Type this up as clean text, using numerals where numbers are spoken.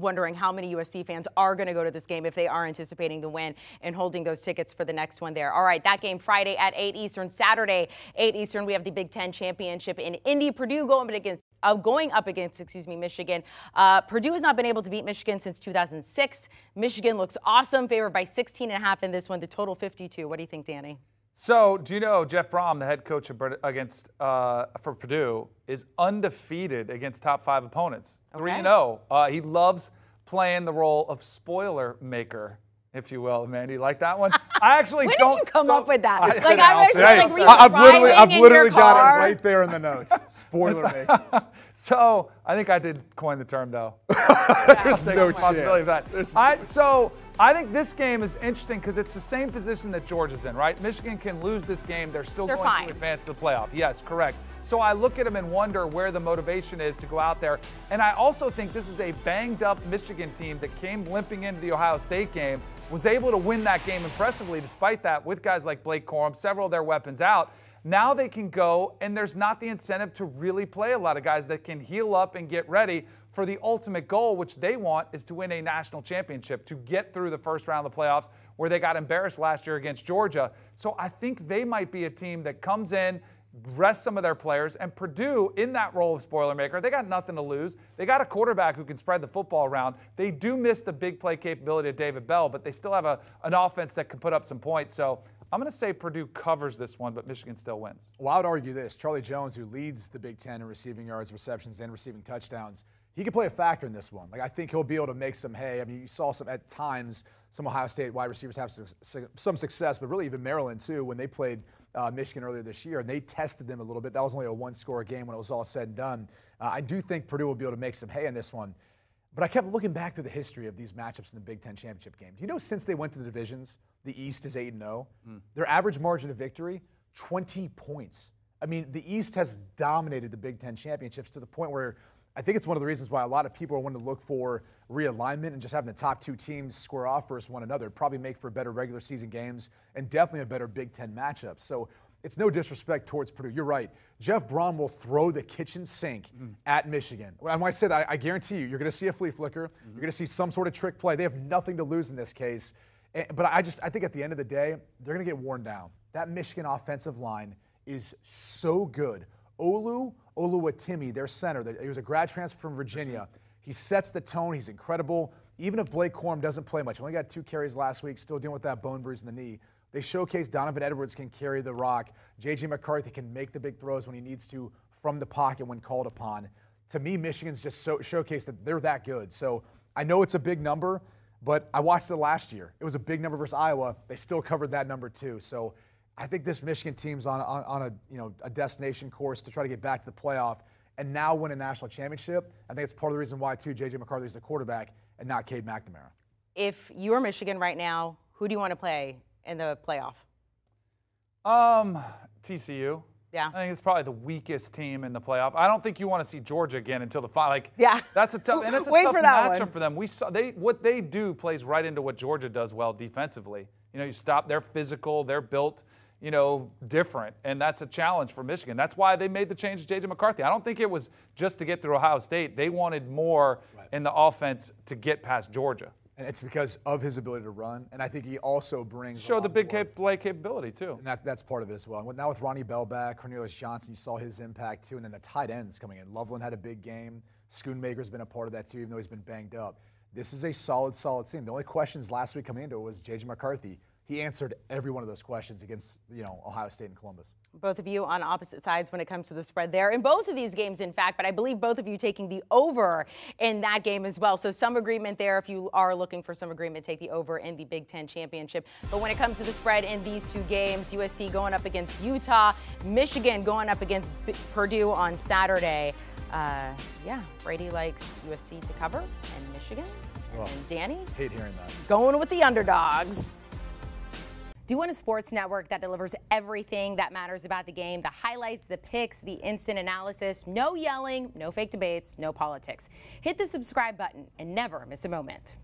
wondering how many USC fans are going to go to this game if they are anticipating the win and holding those tickets for the next one there. All right, that game Friday at 8 Eastern, Saturday 8 Eastern. We have the Big Ten Championship in Indy. Purdue going up against Michigan. Purdue has not been able to beat Michigan since 2006. Michigan looks awesome, favored by 16.5 in this one. The total 52. What do you think, Danny? So, do you know Jeff Brom, the head coach for Purdue, is undefeated against top 5 opponents. Okay. 3-0. He loves playing the role of spoiler maker, if you will. Man, do you like that one? I actually when don't. did you come up with that? I'm actually I've literally got it right there in the notes. Spoiler maker. So I think I did coin the term, though. There's no responsibility of that. I think this game is interesting because it's the same position that Georgia's in, right? Michigan can lose this game. They're still going to advance to the playoff. Yes, correct. So I look at them and wonder where the motivation is to go out there. And I also think this is a banged-up Michigan team that came limping into the Ohio State game, was able to win that game impressively despite that with guys like Blake Corum, several of their weapons out. Now they can go, and there's not the incentive to really play a lot of guys that can heal up and get ready for the ultimate goal, which they want is to win a national championship, to get through the first round of the playoffs where they got embarrassed last year against Georgia. So I think they might be a team that comes in, rest some of their players, and Purdue in that role of spoiler maker, they got nothing to lose. They got a quarterback who can spread the football around. They do miss the big play capability of David Bell, but they still have an offense that can put up some points. So I'm going to say Purdue covers this one, but Michigan still wins. Well, I would argue this. Charlie Jones, who leads the Big Ten in receiving yards, receptions, and receiving touchdowns, he could play a factor in this one. Like, I think he'll be able to make some hay. I mean, you saw at times some Ohio State wide receivers have some success, but really even Maryland, too, when they played Michigan earlier this year, and they tested them a little bit. That was only a one-score game when it was all said and done. I do think Purdue will be able to make some hay in this one. But I kept looking back through the history of these matchups in the Big Ten championship game. Do you know since they went to the divisions, the East is 8-0. Their average margin of victory, 20 points. I mean, the East has dominated the Big Ten championships to the point where I think it's one of the reasons why a lot of people are wanting to look for realignment and just having the top 2 teams square off versus one another. It'd probably make for better regular season games and definitely a better Big Ten matchup. So it's no disrespect towards Purdue. You're right. Jeff Brom will throw the kitchen sink at Michigan. When I say that, I guarantee you're going to see a flea flicker. You're going to see some sort of trick play. They have nothing to lose in this case. But I think at the end of the day, they're going to get worn down. That Michigan offensive line is so good. Oluwatimi, their center, he was a grad transfer from Virginia. He sets the tone. He's incredible. Even if Blake Corum doesn't play much, he only got 2 carries last week, still dealing with that bone bruise in the knee. They showcase Donovan Edwards can carry the rock. J.J. McCarthy can make the big throws when he needs to from the pocket when called upon. To me, Michigan's just showcased that they're that good. So I know it's a big number, but I watched it last year. It was a big number versus Iowa. They still covered that number too. So I think this Michigan team's on a destination course to try to get back to the playoff and now win a national championship. I think it's part of the reason why too J.J. McCarthy's the quarterback and not Cade McNamara. If you're Michigan right now, who do you want to play in the playoff? TCU. Yeah. I think it's probably the weakest team in the playoff. I don't think you want to see Georgia again until the final. That's a tough, and it's a tough matchup for them. We saw what they do plays right into what Georgia does well defensively. You stop. They're physical. They're built, different, and that's a challenge for Michigan. That's why they made the change to J.J. McCarthy. I don't think it was just to get through Ohio State. They wanted more in the offense to get past Georgia. And it's because of his ability to run, and I think he also brings show the big play capability too. And that's part of it as well. And now with Ronnie Bell back, Cornelius Johnson, you saw his impact too, and then the tight ends coming in. Loveland had a big game. Schoonmaker's been a part of that too, even though he's been banged up. This is a solid team. The only questions last week coming into it was J.J. McCarthy. He answered every one of those questions against Ohio State and Columbus. Both of you on opposite sides when it comes to the spread there in both of these games, in fact, but I believe both of you taking the over in that game as well. So some agreement there. If you are looking for some agreement, take the over in the Big Ten championship. But when it comes to the spread in these 2 games, USC going up against Utah, Michigan going up against Purdue on Saturday. Brady likes USC to cover and Michigan. And Danny? Hate hearing that. Going with the underdogs. Do you want a sports network that delivers everything that matters about the game? The highlights, the picks, the instant analysis, no yelling, no fake debates, no politics. Hit the subscribe button and never miss a moment.